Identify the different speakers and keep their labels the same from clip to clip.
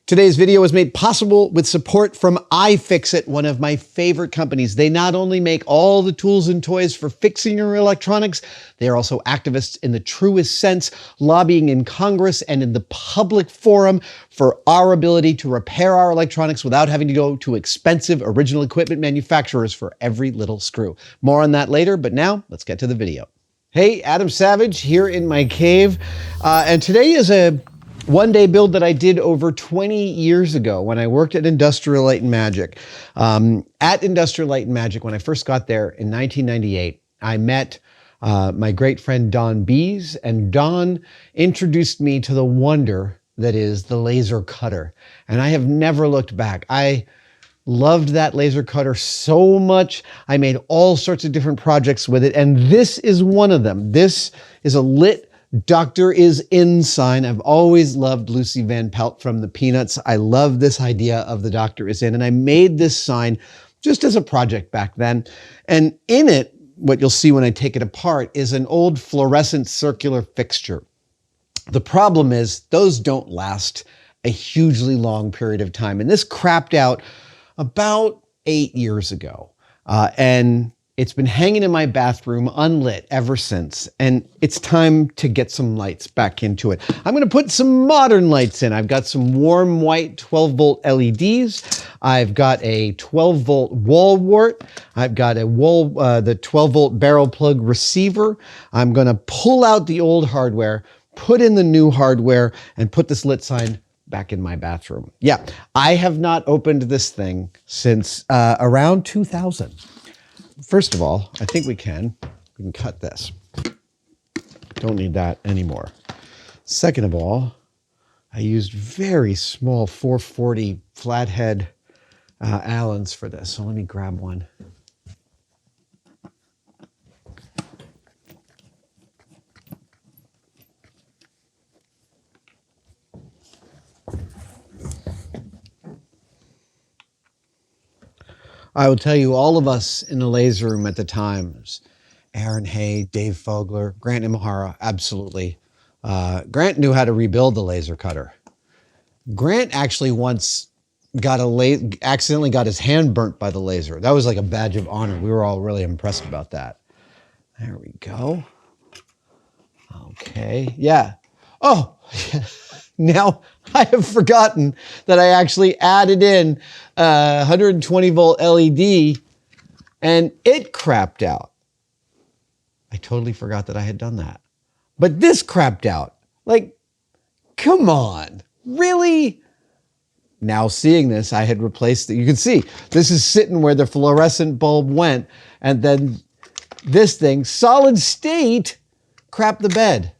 Speaker 1: Today's video was made possible with support from ifixit, one of my favorite companies. They not only make all the tools and toys for fixing your electronics, they are also activists in the truest sense, lobbying in Congress and in the public forum for our ability to repair our electronics without having to go to expensive original equipment manufacturers for every little screw. More on that later, but now let's get to the video. Hey, Adam Savage here in my cave, and today is a one-day build that I did over 20 years ago when I worked at Industrial Light and Magic. At Industrial Light and Magic, when I first got there in 1998, I met my great friend Don Bees, and Don introduced me to the wonder that is the laser cutter. And I have never looked back. I loved that laser cutter so much. I made all sorts of different projects with it, and this is one of them. This is a lit Doctor is in sign. I've always loved Lucy Van Pelt from the Peanuts. I love this idea of the Doctor is in, and I made this sign just as a project back then. And in it, what you'll see when I take it apart is an old fluorescent circular fixture. The problem is those don't last a hugely long period of time. And this crapped out about 8 years ago. And it's been hanging in my bathroom unlit ever since, and it's time to get some lights back into it. I'm gonna put some modern lights in. I've got some warm white 12-volt LEDs. I've got a 12-volt wall wart. I've got the 12-volt barrel plug receiver. I'm gonna pull out the old hardware, put in the new hardware, and put this lit sign back in my bathroom. Yeah, I have not opened this thing since around 2000. First of all, I think we can cut this. Don't need that anymore. Second of all, I used very small 440 flathead Allens for this. So let me grab one. I will tell you, all of us in the laser room at the time, Aaron Hay, Dave Fogler, Grant Imahara, absolutely. Grant knew how to rebuild the laser cutter. Grant actually once accidentally got his hand burnt by the laser. That was like a badge of honor. We were all really impressed about that. There we go. Okay, yeah. Oh, now I have forgotten that I actually added in 120 volt LED and it crapped out. I totally forgot that I had done that. But this crapped out. Like, come on, really? Now seeing this, I had replaced it. You can see this is sitting where the fluorescent bulb went, and then this thing, solid state, crapped the bed.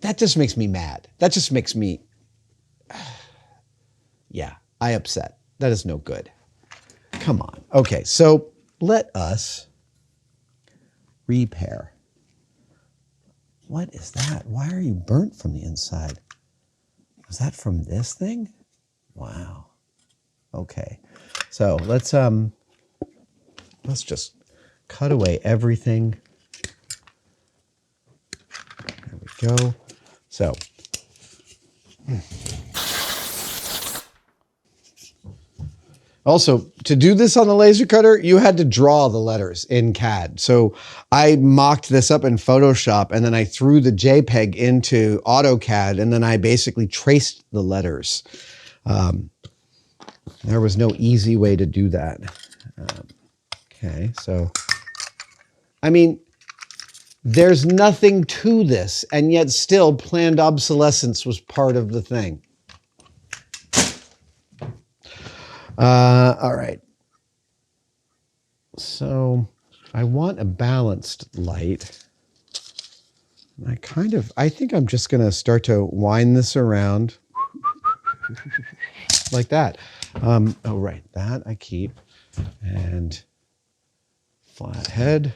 Speaker 1: That just makes me mad. That just makes me, yeah, I upset. That is no good. Come on. Okay, so let us repair. What is that? Why are you burnt from the inside? Was that from this thing? Wow. Okay, so let's just cut away everything. There we go. So, also, to do this on the laser cutter, you had to draw the letters in CAD. So I mocked this up in Photoshop, and then I threw the JPEG into AutoCAD, and then I basically traced the letters. There was no easy way to do that. Okay, so, I mean, there's nothing to this, and yet still planned obsolescence was part of the thing. All right. So I want a balanced light. I think I'm just going to start to wind this around like that. Oh, right. That I keep. And flat head.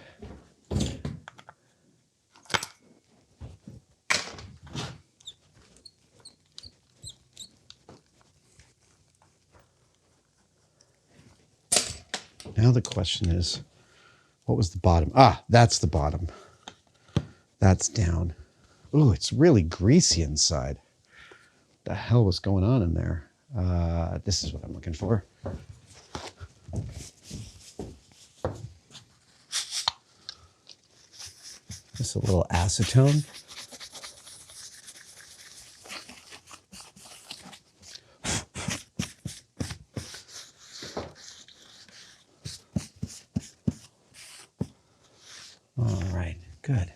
Speaker 1: Now the question is, what was the bottom? Ah, that's the bottom. That's down. Ooh, it's really greasy inside. the hell was going on in there? This is what I'm looking for. Just a little acetone. All right, good.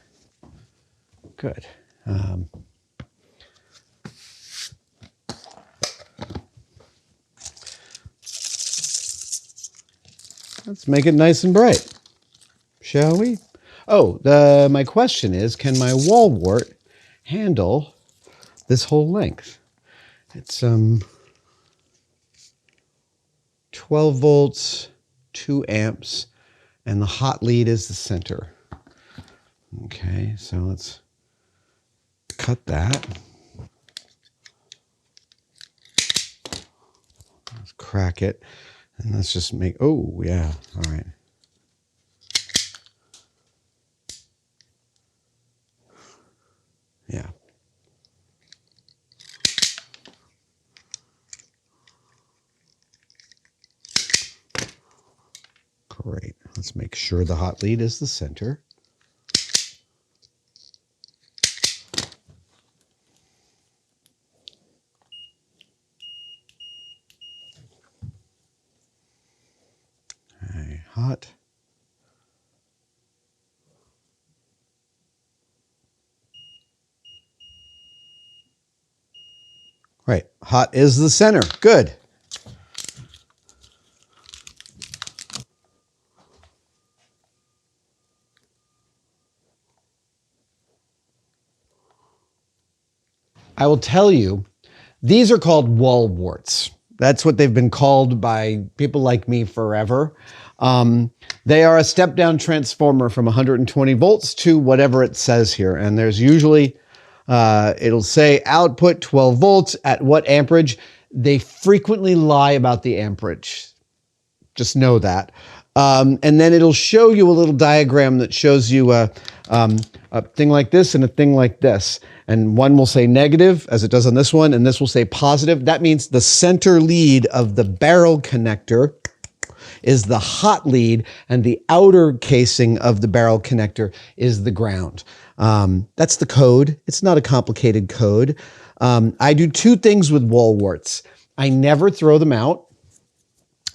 Speaker 1: Good. Let's make it nice and bright, shall we? Oh, my question is, can my wall wart handle this whole length? It's 12 volts, 2 amps, and the hot lead is the center. Okay, so let's cut that. Let's crack it, and let's just make, oh yeah, all right. Yeah. Great. Let's make sure the hot lead is the center. Okay, hot. Right, hot is the center. Good. I will tell you, these are called wall warts. That's what they've been called by people like me forever. They are a step-down transformer from 120 volts to whatever it says here. And there's usually, it'll say output 12 volts at what amperage. They frequently lie about the amperage. Just know that. And then it'll show you a little diagram that shows you a thing like this and a thing like this. And one will say negative, as it does on this one, and this will say positive. That means the center lead of the barrel connector is the hot lead, and the outer casing of the barrel connector is the ground. That's the code. It's not a complicated code. I do two things with wall warts. I never throw them out.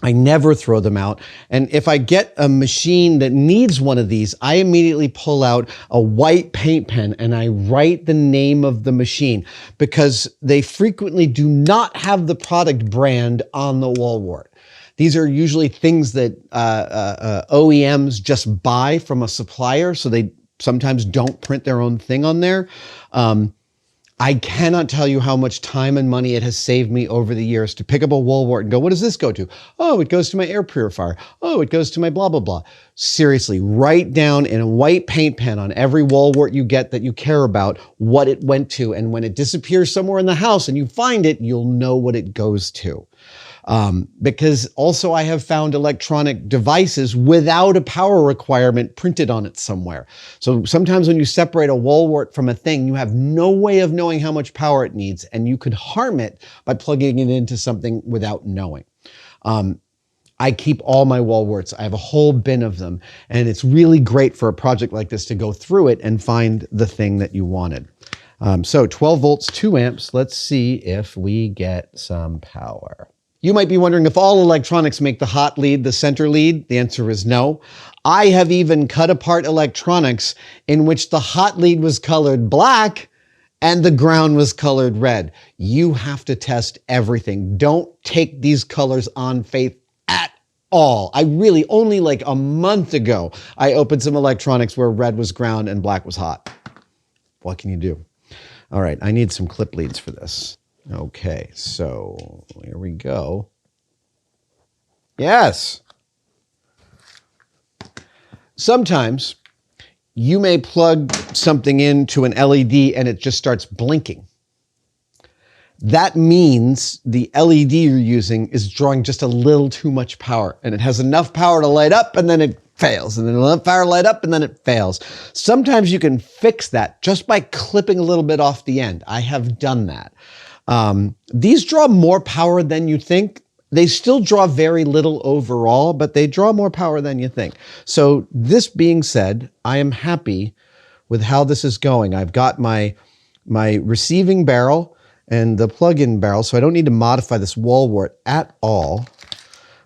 Speaker 1: I never throw them out. And if I get a machine that needs one of these, I immediately pull out a white paint pen and I write the name of the machine, because they frequently do not have the product brand on the wall wart. These are usually things that OEMs just buy from a supplier, so they sometimes don't print their own thing on there. I cannot tell you how much time and money it has saved me over the years to pick up a wall wart and go, what does this go to? Oh, it goes to my air purifier. Oh, it goes to my blah, blah, blah. Seriously, write down in a white paint pen on every wall wart you get that you care about what it went to. And when it disappears somewhere in the house and you find it, you'll know what it goes to. Because also I have found electronic devices without a power requirement printed on it somewhere. So sometimes when you separate a wall wart from a thing, you have no way of knowing how much power it needs, and you could harm it by plugging it into something without knowing. I keep all my wall warts. I have a whole bin of them, and it's really great for a project like this to go through it and find the thing that you wanted. So 12 volts, 2 amps. Let's see if we get some power. You might be wondering if all electronics make the hot lead the center lead. The answer is no. I have even cut apart electronics in which the hot lead was colored black and the ground was colored red. You have to test everything. Don't take these colors on faith at all. I really, only like a month ago, I opened some electronics where red was ground and black was hot. What can you do? All right, I need some clip leads for this. Okay, so here we go. Yes. Sometimes you may plug something into an LED and it just starts blinking. That means the LED you're using is drawing just a little too much power, and it has enough power to light up and then it fails, and then enough power to light up and then it fails. Sometimes you can fix that just by clipping a little bit off the end. I have done that. These draw more power than you think. They still draw very little overall, but they draw more power than you think. So this being said, I am happy with how this is going. I've got my receiving barrel and the plug-in barrel, so I don't need to modify this wall wart at all.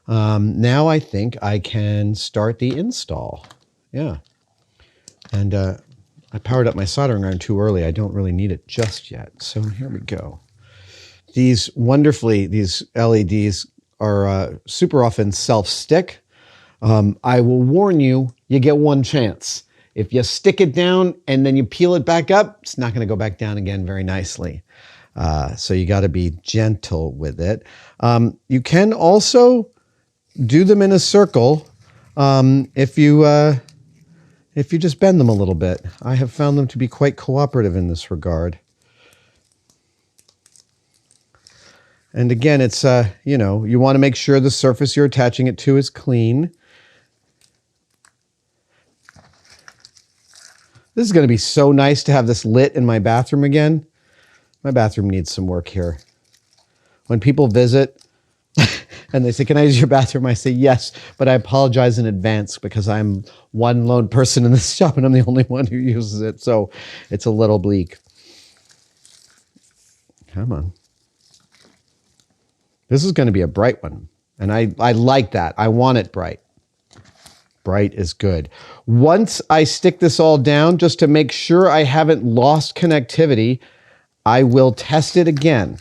Speaker 1: Now I think I can start the install. Yeah. And I powered up my soldering iron too early. I don't really need it just yet. So here we go. These LEDs are super often self-stick. I will warn you, you get one chance. If you stick it down and then you peel it back up, it's not going to go back down again very nicely. So you got to be gentle with it. You can also do them in a circle if you just bend them a little bit. I have found them to be quite cooperative in this regard. And again, it's, you want to make sure the surface you're attaching it to is clean. This is going to be so nice to have this lit in my bathroom again. My bathroom needs some work here. When people visit and they say, "Can I use your bathroom?" I say, "Yes, but I apologize in advance because I'm one lone person in this shop and I'm the only one who uses it." So it's a little bleak. Come on. This is going to be a bright one. And I like that. I want it bright. Bright is good. Once I stick this all down, just to make sure I haven't lost connectivity, I will test it again.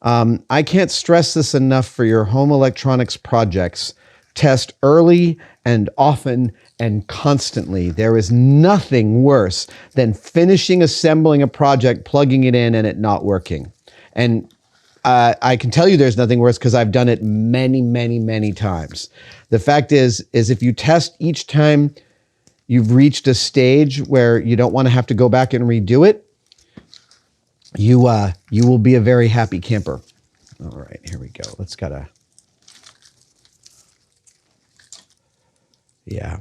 Speaker 1: I can't stress this enough for your home electronics projects. Test early and often and constantly. There is nothing worse than finishing assembling a project, plugging it in, and it not working. And I can tell you there's nothing worse because I've done it many, many, many times. The fact is if you test each time you've reached a stage where you don't want to have to go back and redo it, you will be a very happy camper. All right, here we go. Let's yeah.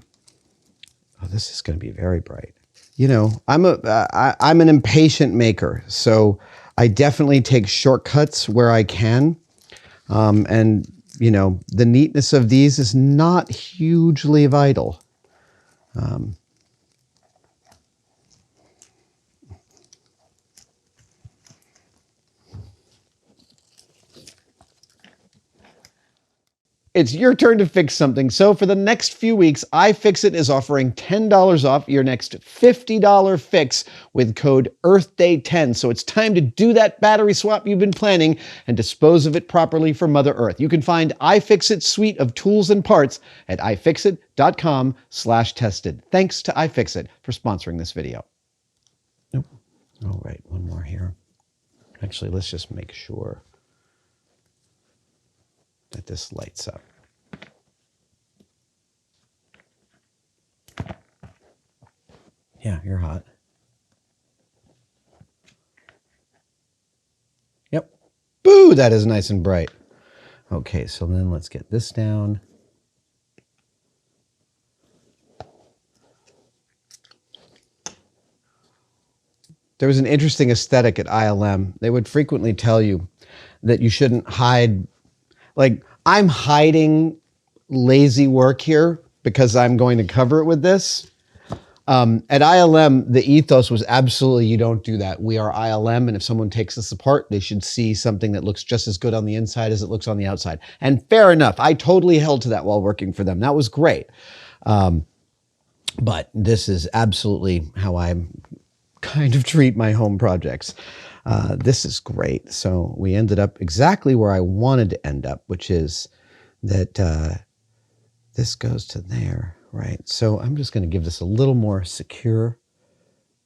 Speaker 1: Oh, this is going to be very bright. You know, I'm an impatient maker, so I definitely take shortcuts where I can. And, you know, the neatness of these is not hugely vital. It's your turn to fix something. So for the next few weeks, ifixit is offering $10 off your next $50 fix with code EarthDay10. So it's time to do that battery swap you've been planning and dispose of it properly for Mother Earth. You can find ifixit's suite of tools and parts at ifixit.com/tested. Thanks to ifixit for sponsoring this video. Nope. All right, one more here. Actually, let's just make sure that this lights up. Yeah, you're hot. Yep. Boo, that is nice and bright. Okay, so then let's get this down. There was an interesting aesthetic at ILM. They would frequently tell you that you shouldn't hide. Like, I'm hiding lazy work here because I'm going to cover it with this. At ILM, the ethos was absolutely, you don't do that. We are ILM, and if someone takes this apart, they should see something that looks just as good on the inside as it looks on the outside. And fair enough. I totally held to that while working for them. That was great. But this is absolutely how I kind of treat my home projects. This is great. So we ended up exactly where I wanted to end up, which is that this goes to there, right? So I'm just going to give this a little more secure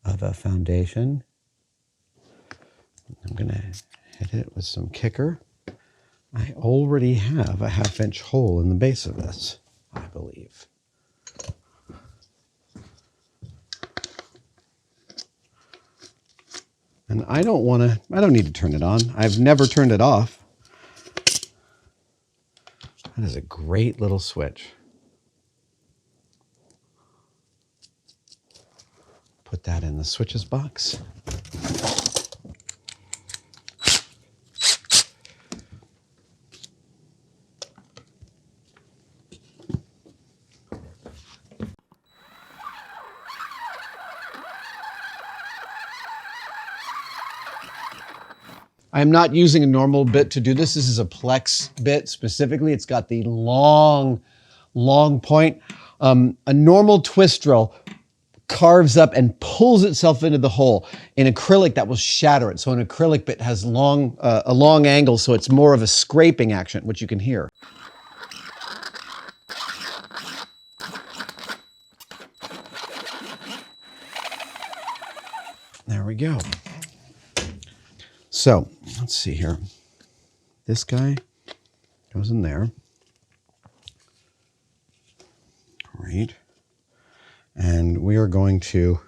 Speaker 1: of a foundation. I'm going to hit it with some kicker. I already have a 1/2-inch hole in the base of this, I believe. And I don't need to turn it on. I've never turned it off. That is a great little switch. Put that in the switches box. I'm not using a normal bit to do this. This is a Plex bit specifically. It's got the long point. A normal twist drill carves up and pulls itself into the hole. In acrylic, that will shatter it. So an acrylic bit has a long angle, so it's more of a scraping action, which you can hear. There we go. So let's see here. This guy goes in there. Great. And we are going to,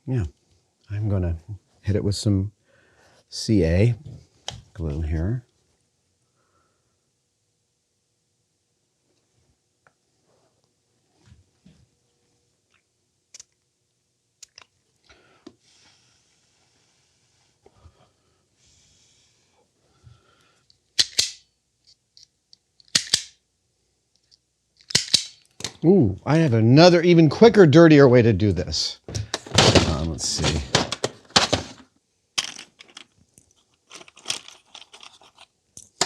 Speaker 1: I'm going to hit it with some CA glue here. Ooh, I have another even quicker, dirtier way to do this. Let's see.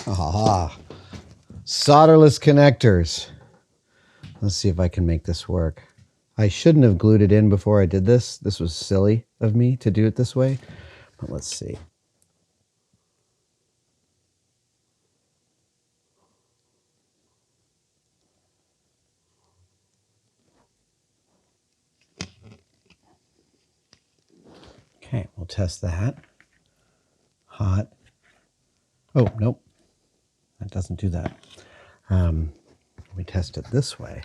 Speaker 1: Aha. Solderless connectors. Let's see if I can make this work. I shouldn't have glued it in before I did this. This was silly of me to do it this way. But let's see. Okay, we'll test that. Hot. Oh, nope. That doesn't do that. We test it this way.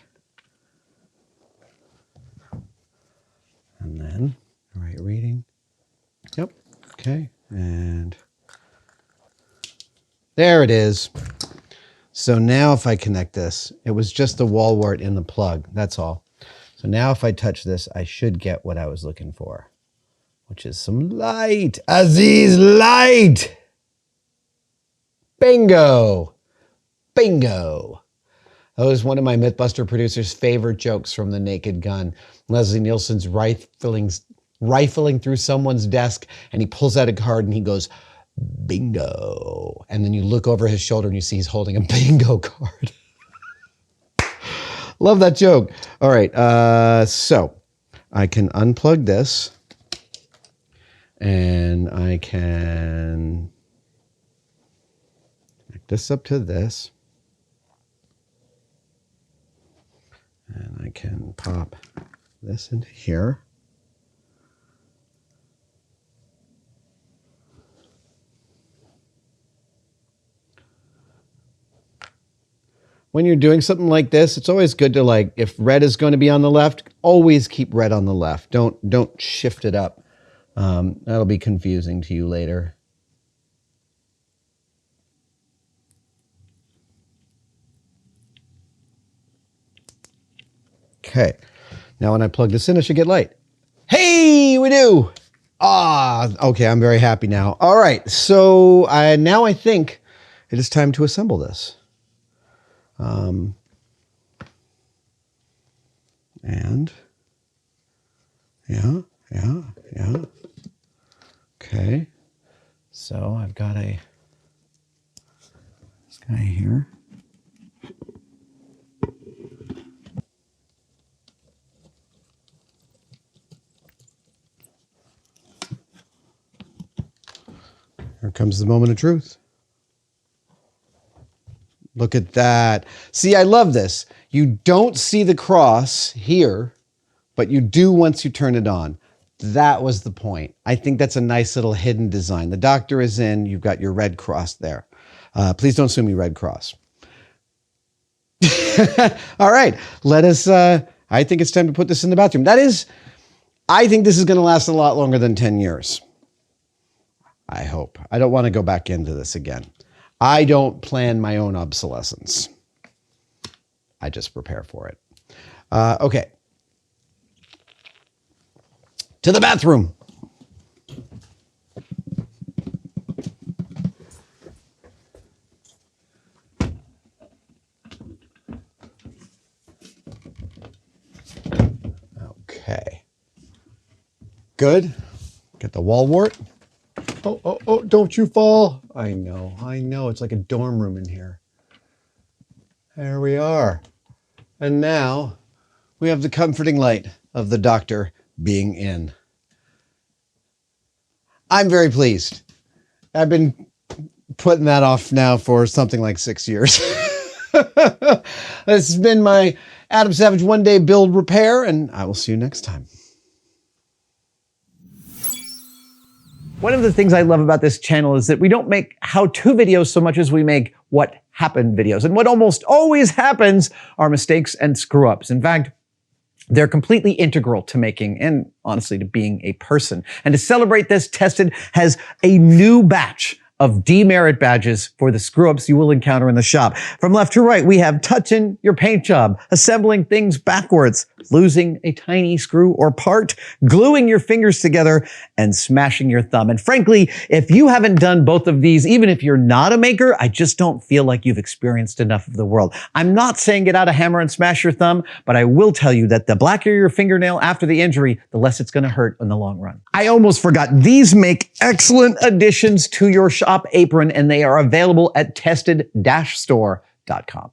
Speaker 1: And then, all right, reading. Yep, okay. And there it is. So now if I connect this, it was just the wall wart in the plug, that's all. So now if I touch this, I should get what I was looking for, which is some light. Aziz, light! Bingo! Bingo! That was one of my Mythbuster producers' favorite jokes from The Naked Gun. Leslie Nielsen's rifling through someone's desk, and he pulls out a card and he goes, bingo. And then you look over his shoulder and you see he's holding a bingo card. Love that joke. All right, so I can unplug this and I can connect this up to this. And I can pop this into here. When you're doing something like this, it's always good to, like, if red is going to be on the left, always keep red on the left. Don't shift it up. That'll be confusing to you later. Okay, now when I plug this in, I should get light. Hey, we do! Okay, I'm very happy now. All right, so now I think it is time to assemble this. And, yeah. Okay, so I've got this guy here. Here comes the moment of truth. Look at that. See, I love this. You don't see the cross here, but you do once you turn it on. That was the point. I think that's a nice little hidden design. The doctor is in. You've got your red cross there. Please don't sue me, Red Cross. All right. Let us, I think it's time to put this in the bathroom. I think this is going to last a lot longer than 10 years. I hope. I don't want to go back into this again. I don't plan my own obsolescence. I just prepare for it. Okay. To the bathroom. Okay. Good. Get the wall wart. Oh, don't you fall. I know. It's like a dorm room in here. There we are. And now we have the comforting light of the doctor being in. I'm very pleased. I've been putting that off now for something like 6 years. This has been my Adam Savage One Day Build Repair, and I will see you next time. One of the things I love about this channel is that we don't make how-to videos so much as we make what happened videos. And what almost always happens are mistakes and screw-ups. In fact, they're completely integral to making and honestly to being a person. And to celebrate this, Tested has a new batch of demerit badges for the screw-ups you will encounter in the shop. From left to right, we have touching your paint job, assembling things backwards, losing a tiny screw or part, gluing your fingers together, and smashing your thumb. And frankly, if you haven't done both of these, even if you're not a maker, I just don't feel like you've experienced enough of the world. I'm not saying get out a hammer and smash your thumb, but I will tell you that the blacker your fingernail after the injury, the less it's going to hurt in the long run. I almost forgot, these make excellent additions to your shop apron, and they are available at tested-store.com.